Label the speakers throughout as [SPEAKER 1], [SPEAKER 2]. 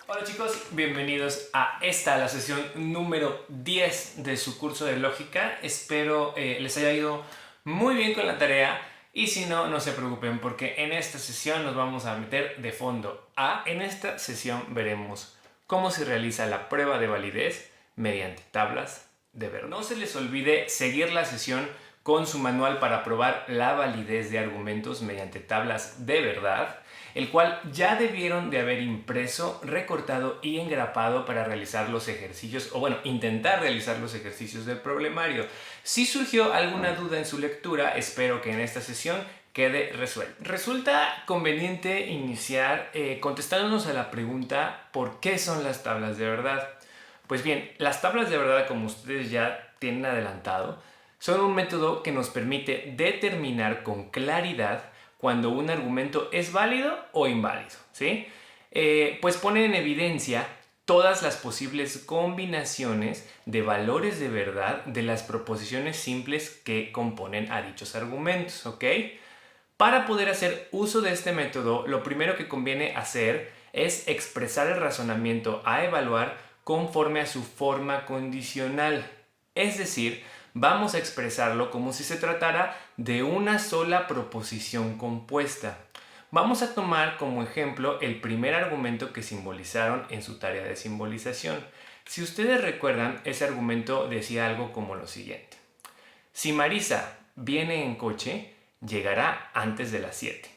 [SPEAKER 1] Hola chicos, bienvenidos a la sesión número 10 de su curso de lógica. Espero les haya ido muy bien con la tarea y si no, no se preocupen porque en esta sesión nos vamos a meter de fondo. En esta sesión veremos cómo se realiza la prueba de validez mediante tablas de verdad. No se les olvide seguir la sesión con su manual para probar la validez de argumentos mediante tablas de verdad, el cual ya debieron de haber impreso, recortado y engrapado para realizar los ejercicios, o bueno, intentar realizar los ejercicios del problemario. Si surgió alguna duda en su lectura, espero que en esta sesión quede resuelto. Resulta conveniente iniciar contestándonos a la pregunta ¿por qué son las tablas de verdad? Pues bien, las tablas de verdad, como ustedes ya tienen adelantado, son un método que nos permite determinar con claridad cuando un argumento es válido o inválido, ¿sí? Pues pone en evidencia todas las posibles combinaciones de valores de verdad de las proposiciones simples que componen a dichos argumentos, ¿ok? Para poder hacer uso de este método, lo primero que conviene hacer es expresar el razonamiento a evaluar conforme a su forma condicional, es decir, vamos a expresarlo como si se tratara de una sola proposición compuesta. Vamos a tomar como ejemplo el primer argumento que simbolizaron en su tarea de simbolización. Si ustedes recuerdan, ese argumento decía algo como lo siguiente. Si Marisa viene en coche, llegará antes de las 7.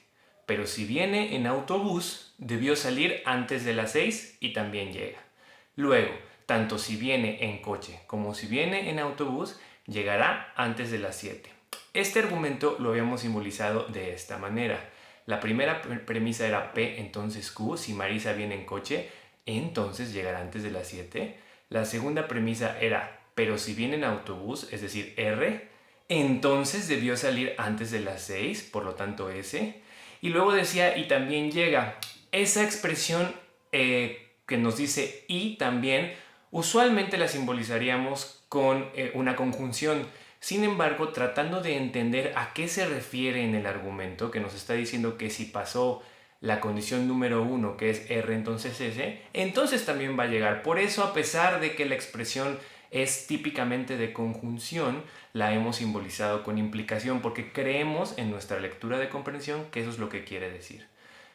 [SPEAKER 1] Pero si viene en autobús, debió salir antes de las 6 y también llega. Luego, tanto si viene en coche como si viene en autobús, llegará antes de las 7. Este argumento lo habíamos simbolizado de esta manera. La primera premisa era P, entonces Q. Si Marisa viene en coche, entonces llegará antes de las 7. La segunda premisa era, pero si viene en autobús, es decir, R, entonces debió salir antes de las 6, por lo tanto S. Y luego decía, y también llega. Esa expresión que nos dice y también, usualmente la simbolizaríamos con una conjunción. Sin embargo, tratando de entender a qué se refiere en el argumento, que nos está diciendo que si pasó la condición número 1, que es R, entonces S, entonces también va a llegar. Por eso, a pesar de que la expresión es típicamente de conjunción, la hemos simbolizado con implicación, porque creemos en nuestra lectura de comprensión que eso es lo que quiere decir.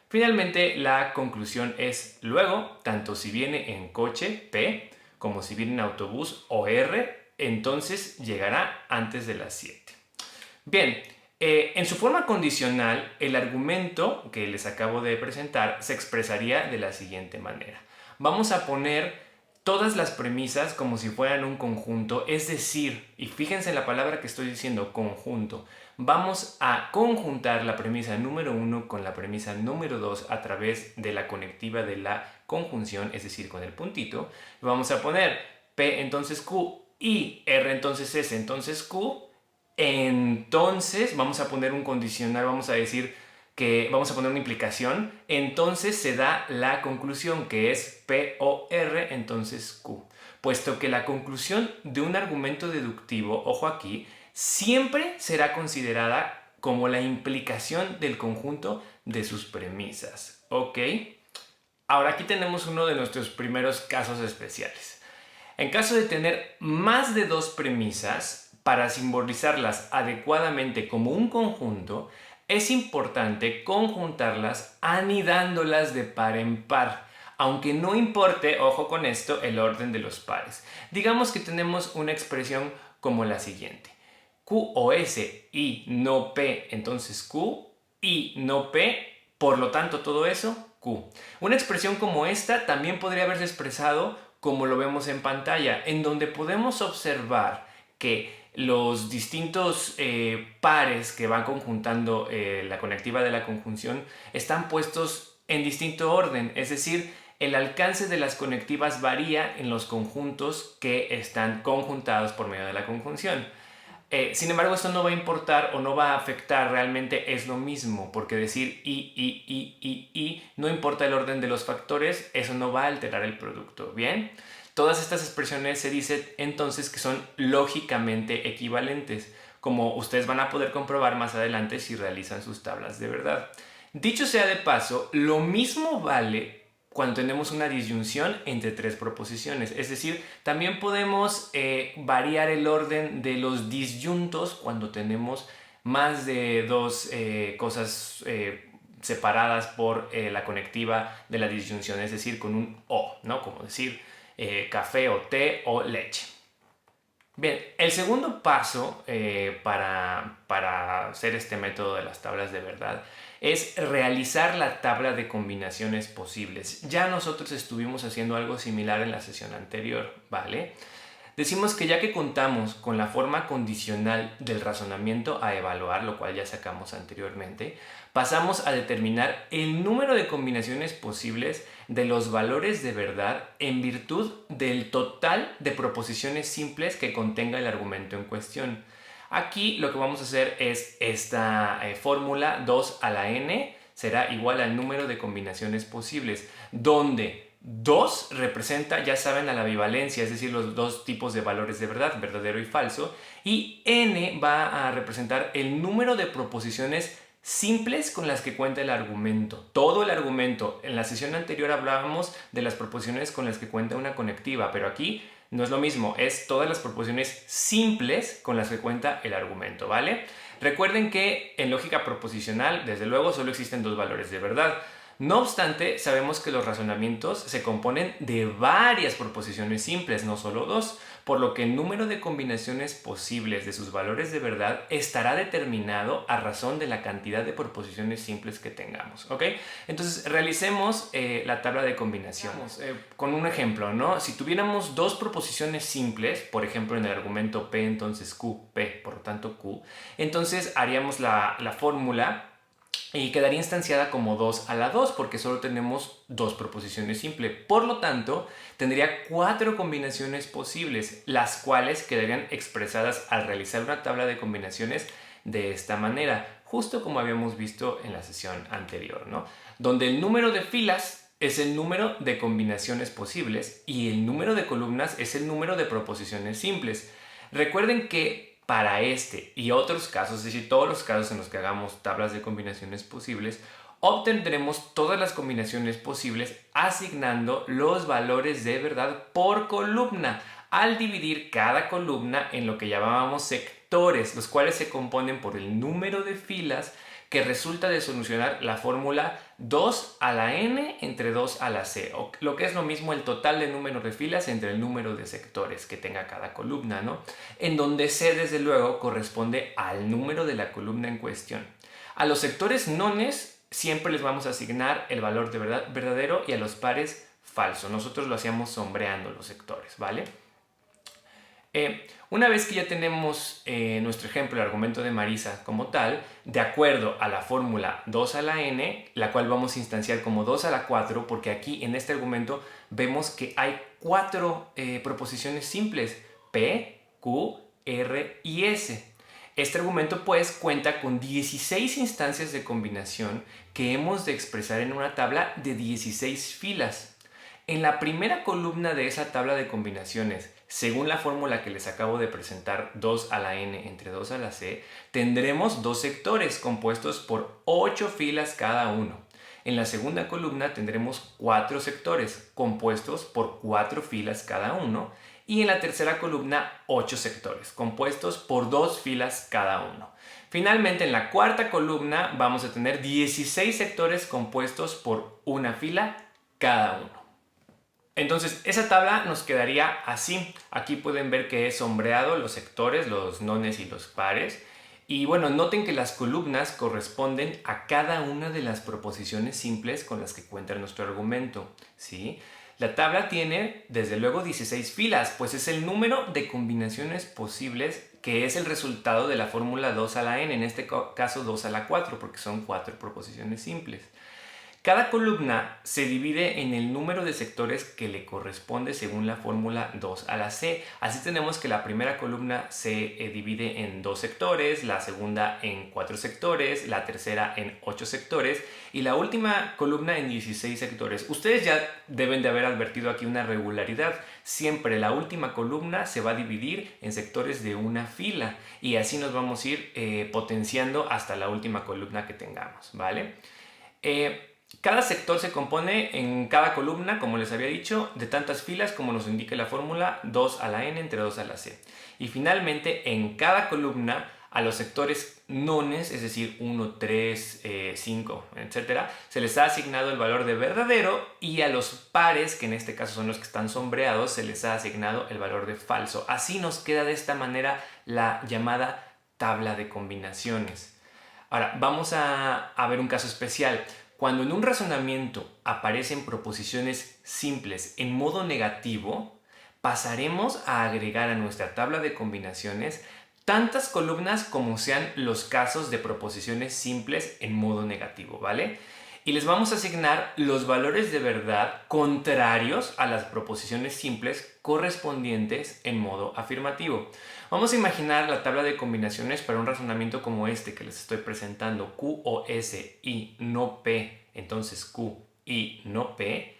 [SPEAKER 1] Finalmente, la conclusión es luego, tanto si viene en coche, P, como si viene en autobús o R, entonces llegará antes de las 7. Bien, en su forma condicional, el argumento que les acabo de presentar se expresaría de la siguiente manera. Vamos a poner todas las premisas como si fueran un conjunto, es decir, y fíjense en la palabra que estoy diciendo, conjunto. Vamos a conjuntar la premisa número 1 con la premisa número 2 a través de la conectiva de la conjunción, es decir, con el puntito. Vamos a poner P entonces Q y R entonces S entonces Q. Entonces vamos a poner un condicional, vamos a decir que vamos a poner una implicación, entonces se da la conclusión que es P o R entonces Q. Puesto que la conclusión de un argumento deductivo, ojo aquí, siempre será considerada como la implicación del conjunto de sus premisas. ¿Ok? Ahora aquí tenemos uno de nuestros primeros casos especiales. En caso de tener más de dos premisas, para simbolizarlas adecuadamente como un conjunto, es importante conjuntarlas anidándolas de par en par, aunque no importe, ojo con esto, el orden de los pares. Digamos que tenemos una expresión como la siguiente. Q o S y no P, entonces Q, y no P, por lo tanto todo eso, Q. Una expresión como esta también podría haberse expresado como lo vemos en pantalla, en donde podemos observar que los distintos pares que van conjuntando la conectiva de la conjunción están puestos en distinto orden, es decir, el alcance de las conectivas varía en los conjuntos que están conjuntados por medio de la conjunción. Sin embargo, esto no va a importar o no va a afectar, realmente es lo mismo, porque decir y, no importa el orden de los factores, eso no va a alterar el producto, ¿bien? Todas estas expresiones se dice entonces que son lógicamente equivalentes. como ustedes van a poder comprobar más adelante si realizan sus tablas de verdad. Dicho sea de paso, lo mismo vale cuando tenemos una disyunción entre tres proposiciones. Es decir, también podemos variar el orden de los disyuntos cuando tenemos más de dos cosas separadas por la conectiva de la disyunción, es decir, con un o, ¿no? Como decir café o té o leche. Bien, el segundo paso para hacer este método de las tablas de verdad es realizar la tabla de combinaciones posibles. Ya nosotros estuvimos haciendo algo similar en la sesión anterior, ¿vale? Decimos que ya que contamos con la forma condicional del razonamiento a evaluar, lo cual ya sacamos anteriormente, pasamos a determinar el número de combinaciones posibles de los valores de verdad en virtud del total de proposiciones simples que contenga el argumento en cuestión. Aquí lo que vamos a hacer es esta fórmula 2 a la n será igual al número de combinaciones posibles, donde 2 representa, ya saben, a la bivalencia, es decir, los dos tipos de valores de verdad, verdadero y falso, y n va a representar el número de proposiciones simples con las que cuenta el argumento. Todo el argumento. En la sesión anterior hablábamos de las proposiciones con las que cuenta una conectiva, pero aquí no es lo mismo, es todas las proposiciones simples con las que cuenta el argumento, ¿vale? Recuerden que en lógica proposicional, desde luego, solo existen dos valores de verdad. No obstante, sabemos que los razonamientos se componen de varias proposiciones simples, no solo dos, por lo que el número de combinaciones posibles de sus valores de verdad estará determinado a razón de la cantidad de proposiciones simples que tengamos, ¿ok? Entonces, realicemos la tabla de combinaciones. Con un ejemplo, ¿no? Si tuviéramos dos proposiciones simples, por ejemplo, en el argumento P, entonces Q, P, por lo tanto Q, entonces haríamos la fórmula y quedaría instanciada como 2 a la 2 porque solo tenemos dos proposiciones simples. Por lo tanto, tendría 4 combinaciones posibles, las cuales quedarían expresadas al realizar una tabla de combinaciones de esta manera, justo como habíamos visto en la sesión anterior, ¿no? Donde el número de filas es el número de combinaciones posibles y el número de columnas es el número de proposiciones simples. Recuerden que para este y otros casos, es decir, todos los casos en los que hagamos tablas de combinaciones posibles, obtendremos todas las combinaciones posibles asignando los valores de verdad por columna, al dividir cada columna en lo que llamábamos sectores, los cuales se componen por el número de filas que resulta de solucionar la fórmula 2 a la n entre 2 a la c, o lo que es lo mismo el total de número de filas entre el número de sectores que tenga cada columna, ¿no? En donde c, desde luego, corresponde al número de la columna en cuestión. A los sectores nones siempre les vamos a asignar el valor de verdadero y a los pares falso. Nosotros lo hacíamos sombreando los sectores, ¿vale? Una vez que ya tenemos nuestro ejemplo, el argumento de Marisa como tal, de acuerdo a la fórmula 2 a la n, la cual vamos a instanciar como 2 a la 4, porque aquí en este argumento vemos que hay 4 proposiciones simples, P, Q, R y S. Este argumento pues cuenta con 16 instancias de combinación que hemos de expresar en una tabla de 16 filas. En la primera columna de esa tabla de combinaciones, según la fórmula que les acabo de presentar, 2 a la n entre 2 a la c, tendremos dos sectores compuestos por 8 filas cada uno. En la segunda columna tendremos 4 sectores compuestos por 4 filas cada uno. Y en la tercera columna 8 sectores compuestos por 2 filas cada uno. Finalmente, en la cuarta columna vamos a tener 16 sectores compuestos por una fila cada uno. Entonces, esa tabla nos quedaría así. Aquí pueden ver que he sombreado los sectores, los nones y los pares. Y bueno, noten que las columnas corresponden a cada una de las proposiciones simples con las que cuenta nuestro argumento, ¿sí? La tabla tiene, desde luego, 16 filas, pues es el número de combinaciones posibles que es el resultado de la fórmula 2 a la n, en este caso 2 a la 4, porque son 4 proposiciones simples. Cada columna se divide en el número de sectores que le corresponde según la fórmula 2 a la C. Así tenemos que la primera columna se divide en 2 sectores, la segunda en 4 sectores, la tercera en 8 sectores y la última columna en 16 sectores. Ustedes ya deben de haber advertido aquí una regularidad. Siempre la última columna se va a dividir en sectores de una fila y así nos vamos a ir potenciando hasta la última columna que tengamos, ¿vale? Cada sector se compone en cada columna, como les había dicho, de tantas filas como nos indica la fórmula 2 a la n entre 2 a la c. Y finalmente, en cada columna, a los sectores nones, es decir, 1, 3, 5, etc., se les ha asignado el valor de verdadero y a los pares, que en este caso son los que están sombreados, se les ha asignado el valor de falso. Así nos queda de esta manera la llamada tabla de combinaciones. Ahora, vamos a ver un caso especial. Cuando en un razonamiento aparecen proposiciones simples en modo negativo, pasaremos a agregar a nuestra tabla de combinaciones tantas columnas como sean los casos de proposiciones simples en modo negativo, ¿vale? Y les vamos a asignar los valores de verdad contrarios a las proposiciones simples correspondientes en modo afirmativo. Vamos a imaginar la tabla de combinaciones para un razonamiento como este que les estoy presentando, Q o S y no P, entonces Q y no P.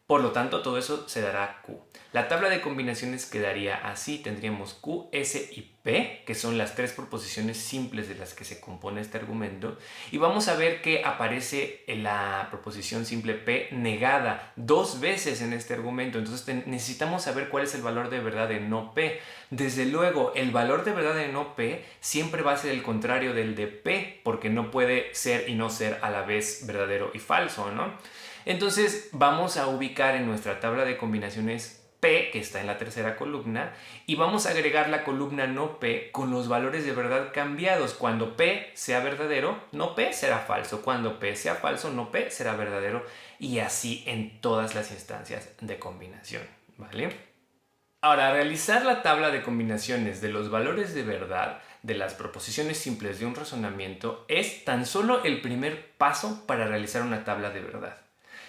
[SPEAKER 1] Por lo tanto, todo eso se dará Q. La tabla de combinaciones quedaría así. Tendríamos Q, S y P, que son las 3 proposiciones simples de las que se compone este argumento. Y vamos a ver que aparece la proposición simple P negada 2 veces en este argumento. Entonces necesitamos saber cuál es el valor de verdad de no P. Desde luego, el valor de verdad de no P siempre va a ser el contrario del de P, porque no puede ser y no ser a la vez verdadero y falso, ¿no? Entonces vamos a ubicar en nuestra tabla de combinaciones P, que está en la tercera columna, y vamos a agregar la columna no P con los valores de verdad cambiados. Cuando P sea verdadero, no P será falso. Cuando P sea falso, no P será verdadero. Y así en todas las instancias de combinación, ¿vale? Ahora, realizar la tabla de combinaciones de los valores de verdad de las proposiciones simples de un razonamiento es tan solo el primer paso para realizar una tabla de verdad.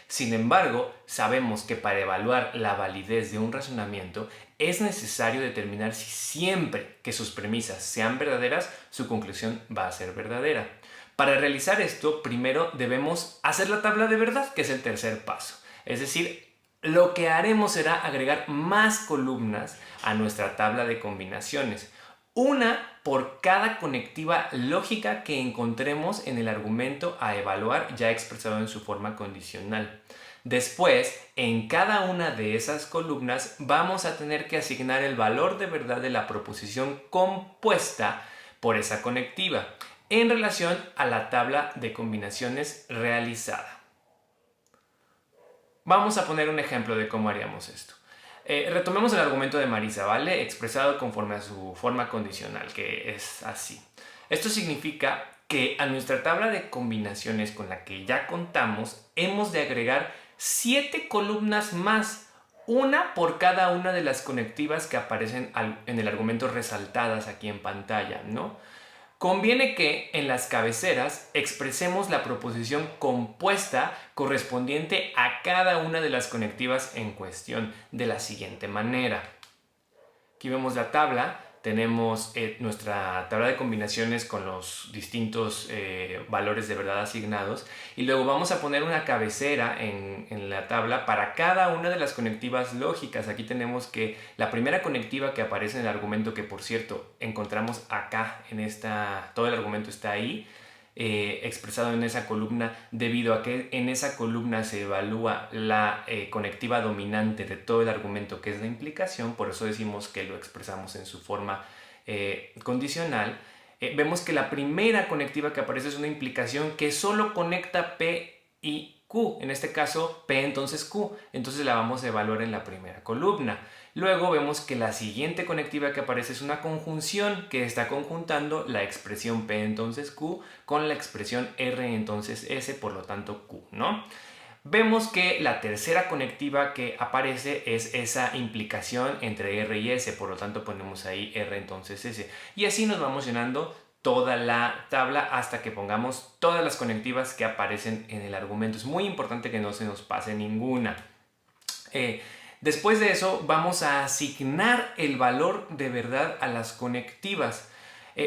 [SPEAKER 1] Sin embargo, sabemos que para evaluar la validez de un razonamiento es necesario determinar si siempre que sus premisas sean verdaderas, su conclusión va a ser verdadera. Para realizar esto, primero debemos hacer la tabla de verdad, que es el tercer paso. Es decir, lo que haremos será agregar más columnas a nuestra tabla de combinaciones. Una por cada conectiva lógica que encontremos en el argumento a evaluar ya expresado en su forma condicional. Después, en cada una de esas columnas vamos a tener que asignar el valor de verdad de la proposición compuesta por esa conectiva en relación a la tabla de combinaciones realizada. Vamos a poner un ejemplo de cómo haríamos esto. Retomemos el argumento de Marisa, ¿vale? Expresado conforme a su forma condicional, que es así. Esto significa que a nuestra tabla de combinaciones con la que ya contamos, hemos de agregar 7 columnas más, una por cada una de las conectivas que aparecen en el argumento resaltadas aquí en pantalla, ¿no? Conviene que en las cabeceras expresemos la proposición compuesta correspondiente a cada una de las conectivas en cuestión de la siguiente manera. Aquí vemos la tabla, tenemos nuestra tabla de combinaciones con los distintos valores de verdad asignados y luego vamos a poner una cabecera en la tabla para cada una de las conectivas lógicas. Aquí tenemos que la primera conectiva que aparece en el argumento, que por cierto encontramos acá en todo el argumento está ahí, expresado en esa columna, debido a que en esa columna se evalúa la conectiva dominante de todo el argumento, que es la implicación. Por eso decimos que lo expresamos en su forma condicional. Vemos que la primera conectiva que aparece es una implicación que solo conecta P y Q, en este caso P entonces Q, entonces la vamos a evaluar en la primera columna. Luego vemos que la siguiente conectiva que aparece es una conjunción que está conjuntando la expresión P entonces Q con la expresión R entonces S, por lo tanto Q, ¿no? Vemos que la tercera conectiva que aparece es esa implicación entre R y S, por lo tanto ponemos ahí R entonces S. Y así nos vamos llenando toda la tabla hasta que pongamos todas las conectivas que aparecen en el argumento. Es muy importante que no se nos pase ninguna. Después de eso vamos a asignar el valor de verdad a las conectivas.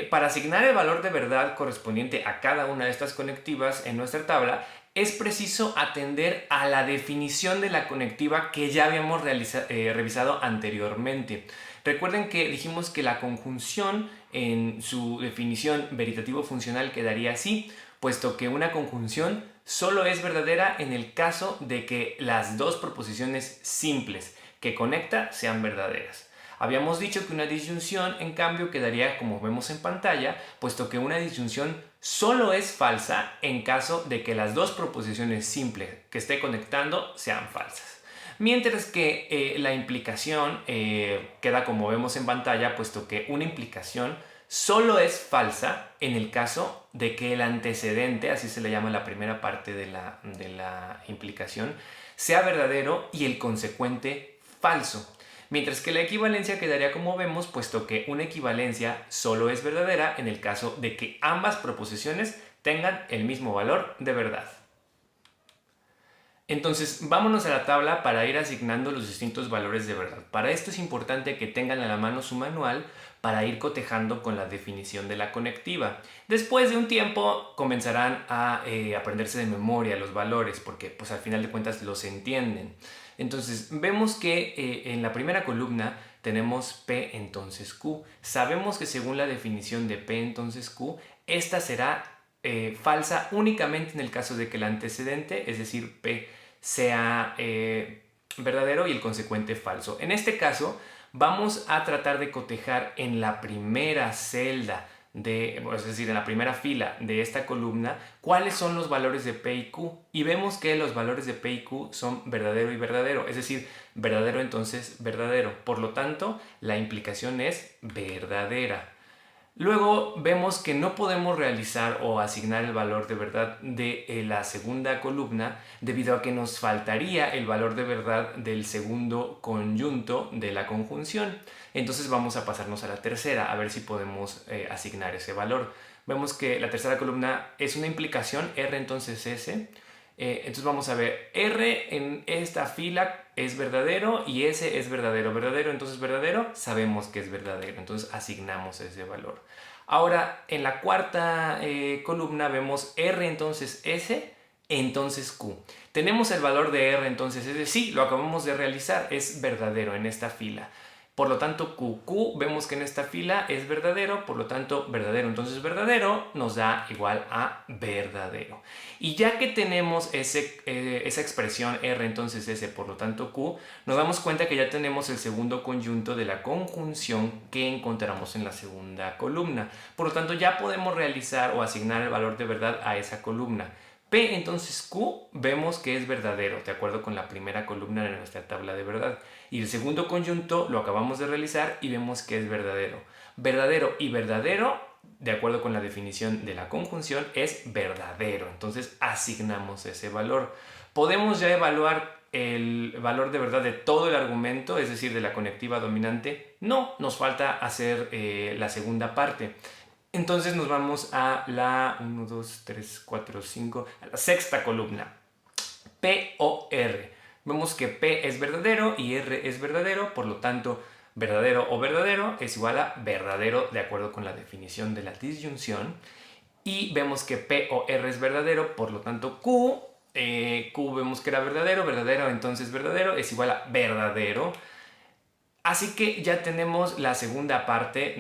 [SPEAKER 1] Para asignar el valor de verdad correspondiente a cada una de estas conectivas en nuestra tabla, es preciso atender a la definición de la conectiva que ya habíamos revisado anteriormente. Recuerden que dijimos que la conjunción en su definición veritativo-funcional quedaría así, puesto que una conjunción solo es verdadera en el caso de que las dos proposiciones simples que conecta sean verdaderas. Habíamos dicho que una disyunción, en cambio, quedaría como vemos en pantalla, puesto que una disyunción solo es falsa en caso de que las dos proposiciones simples que esté conectando sean falsas. Mientras que la implicación queda como vemos en pantalla, puesto que una implicación solo es falsa en el caso de que el antecedente, así se le llama la primera parte de la implicación, sea verdadero y el consecuente falso. Mientras que la equivalencia quedaría como vemos, puesto que una equivalencia solo es verdadera en el caso de que ambas proposiciones tengan el mismo valor de verdad. Entonces, vámonos a la tabla para ir asignando los distintos valores de verdad. Para esto es importante que tengan a la mano su manual para ir cotejando con la definición de la conectiva. Después de un tiempo comenzarán a aprenderse de memoria los valores, porque pues al final de cuentas los entienden. Entonces, vemos que en la primera columna tenemos P entonces Q. Sabemos que según la definición de P entonces Q, esta será falsa únicamente en el caso de que el antecedente, es decir, P, sea verdadero y el consecuente falso. En este caso, vamos a tratar de cotejar en la primera celda, es decir, en la primera fila de esta columna, cuáles son los valores de P y Q. Y vemos que los valores de P y Q son verdadero y verdadero, es decir, verdadero entonces verdadero. Por lo tanto, la implicación es verdadera. Luego vemos que no podemos realizar o asignar el valor de verdad de la segunda columna debido a que nos faltaría el valor de verdad del segundo conjunto de la conjunción. Entonces vamos a pasarnos a la tercera a ver si podemos asignar ese valor. Vemos que la tercera columna es una implicación, R entonces S. Entonces vamos a ver, R en esta fila es verdadero y S es verdadero. Verdadero, entonces verdadero, sabemos que es verdadero, entonces asignamos ese valor. Ahora, en la cuarta columna vemos R entonces S, entonces Q. ¿Tenemos el valor de R entonces S? Sí, lo acabamos de realizar, es verdadero en esta fila. Por lo tanto, Q vemos que en esta fila es verdadero, por lo tanto, verdadero, entonces verdadero nos da igual a verdadero. Y ya que tenemos esa expresión R, entonces S, por lo tanto Q, nos damos cuenta que ya tenemos el segundo conjunto de la conjunción que encontramos en la segunda columna. Por lo tanto, ya podemos realizar o asignar el valor de verdad a esa columna. P entonces Q vemos que es verdadero, de acuerdo con la primera columna de nuestra tabla de verdad. Y el segundo conjunto lo acabamos de realizar y vemos que es verdadero. Verdadero y verdadero, de acuerdo con la definición de la conjunción, es verdadero. Entonces asignamos ese valor. Podemos ya evaluar el valor de verdad de todo el argumento, es decir, de la conectiva dominante. No, nos falta hacer la segunda parte. Entonces nos vamos a la 1, 2, 3, 4, 5, a la sexta columna. P o R. Vemos que P es verdadero y R es verdadero, por lo tanto, verdadero o verdadero es igual a verdadero de acuerdo con la definición de la disyunción. Y vemos que P o R es verdadero, por lo tanto, Q vemos que era verdadero, verdadero, entonces verdadero es igual a verdadero. Así que ya tenemos la segunda parte,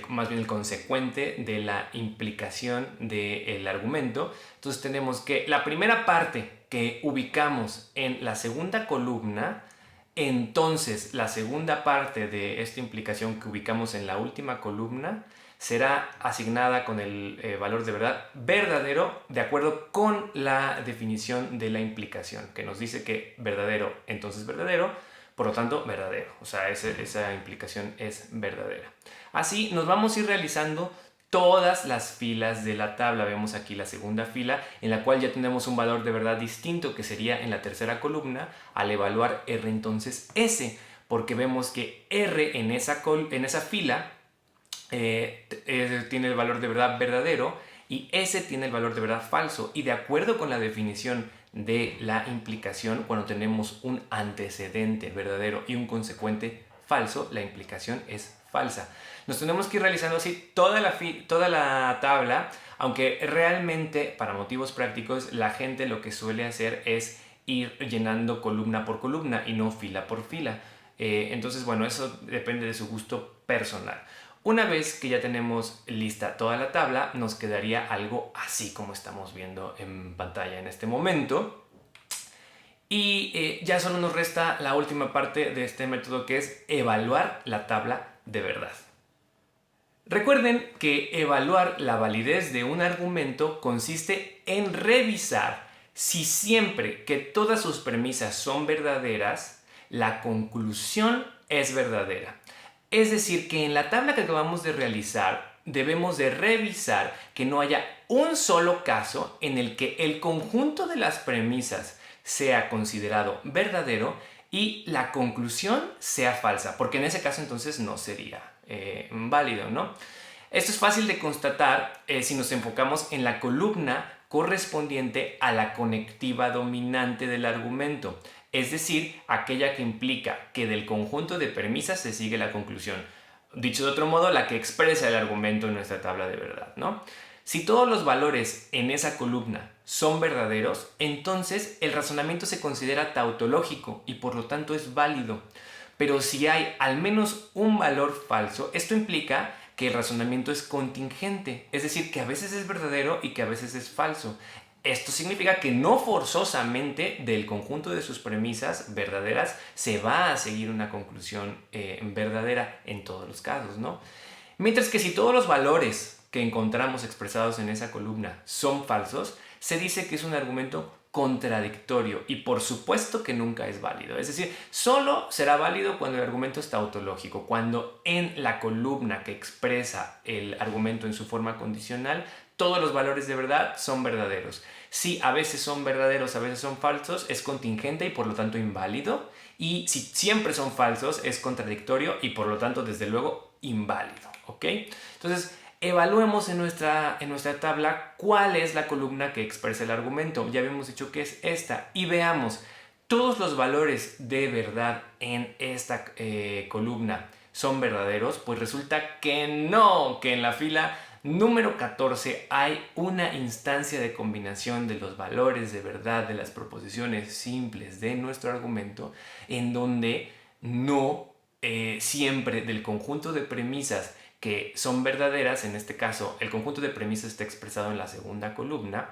[SPEAKER 1] más bien el consecuente de la implicación del argumento. Entonces tenemos que la primera parte que ubicamos en la segunda columna, entonces la segunda parte de esta implicación que ubicamos en la última columna será asignada con el valor de verdad verdadero de acuerdo con la definición de la implicación, que nos dice que verdadero, entonces verdadero, por lo tanto, verdadero. O sea, esa implicación es verdadera. Así nos vamos a ir realizando todas las filas de la tabla. Vemos aquí la segunda fila en la cual ya tenemos un valor de verdad distinto que sería en la tercera columna al evaluar R entonces S, porque vemos que R en esa fila tiene el valor de verdad verdadero y S tiene el valor de verdad falso. Y de acuerdo con la definición de la implicación, cuando tenemos un antecedente verdadero y un consecuente falso, la implicación es falsa. Nos tenemos que ir realizando así toda la tabla, aunque realmente para motivos prácticos la gente lo que suele hacer es ir llenando columna por columna y no fila por fila. Entonces, bueno, eso depende de su gusto personal. Una vez que ya tenemos lista toda la tabla, nos quedaría algo así como estamos viendo en pantalla en este momento. Y ya solo nos resta la última parte de este método, que es evaluar la tabla de verdad. Recuerden que evaluar la validez de un argumento consiste en revisar si siempre que todas sus premisas son verdaderas, la conclusión es verdadera. Es decir, que en la tabla que acabamos de realizar debemos de revisar que no haya un solo caso en el que el conjunto de las premisas sea considerado verdadero y la conclusión sea falsa, porque en ese caso entonces no sería válido, ¿no? Esto es fácil de constatar si nos enfocamos en la columna correspondiente a la conectiva dominante del argumento, es decir, aquella que implica que del conjunto de premisas se sigue la conclusión. Dicho de otro modo, la que expresa el argumento en nuestra tabla de verdad, ¿no? Si todos los valores en esa columna son verdaderos, entonces el razonamiento se considera tautológico y por lo tanto es válido. Pero si hay al menos un valor falso, esto implica que el razonamiento es contingente, es decir, que a veces es verdadero y que a veces es falso. Esto significa que no forzosamente del conjunto de sus premisas verdaderas se va a seguir una conclusión verdadera en todos los casos, ¿no? Mientras que si todos los valores que encontramos expresados en esa columna son falsos, se dice que es un argumento contradictorio y por supuesto que nunca es válido. Es decir, solo será válido cuando el argumento es tautológico, cuando en la columna que expresa el argumento en su forma condicional todos los valores de verdad son verdaderos. Si a veces son verdaderos, a veces son falsos, es contingente y por lo tanto inválido. Y si siempre son falsos, es contradictorio y por lo tanto, desde luego, inválido. ¿Ok? Entonces, evaluemos en nuestra tabla cuál es la columna que expresa el argumento. Ya habíamos dicho que es esta. Y veamos, todos los valores de verdad en esta columna son verdaderos. Pues resulta que no, que en la fila número 14 hay una instancia de combinación de los valores de verdad de las proposiciones simples de nuestro argumento, en donde no siempre del conjunto de premisas que son verdaderas, en este caso el conjunto de premisas está expresado en la segunda columna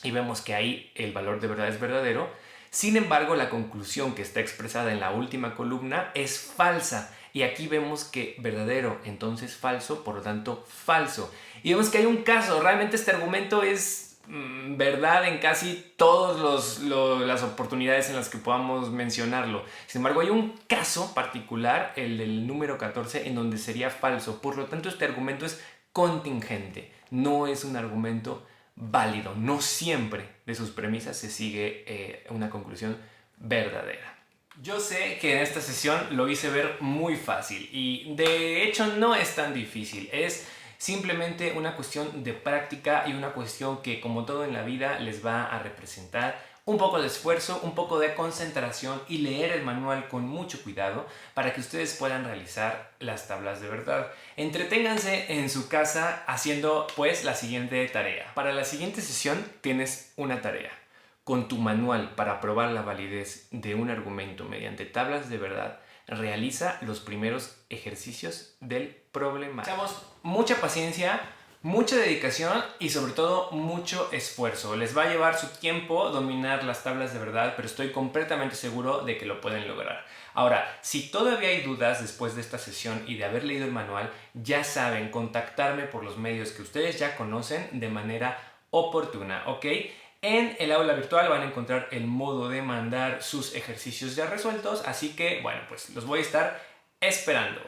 [SPEAKER 1] y vemos que ahí el valor de verdad es verdadero. Sin embargo, la conclusión que está expresada en la última columna es falsa. Y aquí vemos que verdadero, entonces falso, por lo tanto falso. Y vemos que hay un caso, realmente este argumento es verdad en casi todas las oportunidades en las que podamos mencionarlo. Sin embargo, hay un caso particular, el del número 14, en donde sería falso. Por lo tanto, este argumento es contingente, no es un argumento válido. No siempre de sus premisas se sigue una conclusión verdadera. Yo sé que en esta sesión lo hice ver muy fácil y de hecho no es tan difícil, es simplemente una cuestión de práctica y una cuestión que, como todo en la vida, les va a representar un poco de esfuerzo, un poco de concentración y leer el manual con mucho cuidado para que ustedes puedan realizar las tablas de verdad. Entreténganse en su casa haciendo pues la siguiente tarea. Para la siguiente sesión tienes una tarea. Con tu manual para probar la validez de un argumento mediante tablas de verdad, realiza los primeros ejercicios del problema. Chavos, mucha paciencia, mucha dedicación y sobre todo mucho esfuerzo. Les va a llevar su tiempo dominar las tablas de verdad, pero estoy completamente seguro de que lo pueden lograr. Ahora, si todavía hay dudas después de esta sesión y de haber leído el manual, ya saben contactarme por los medios que ustedes ya conocen de manera oportuna, ¿ok? En el aula virtual van a encontrar el modo de mandar sus ejercicios ya resueltos, así que, bueno, pues los voy a estar esperando.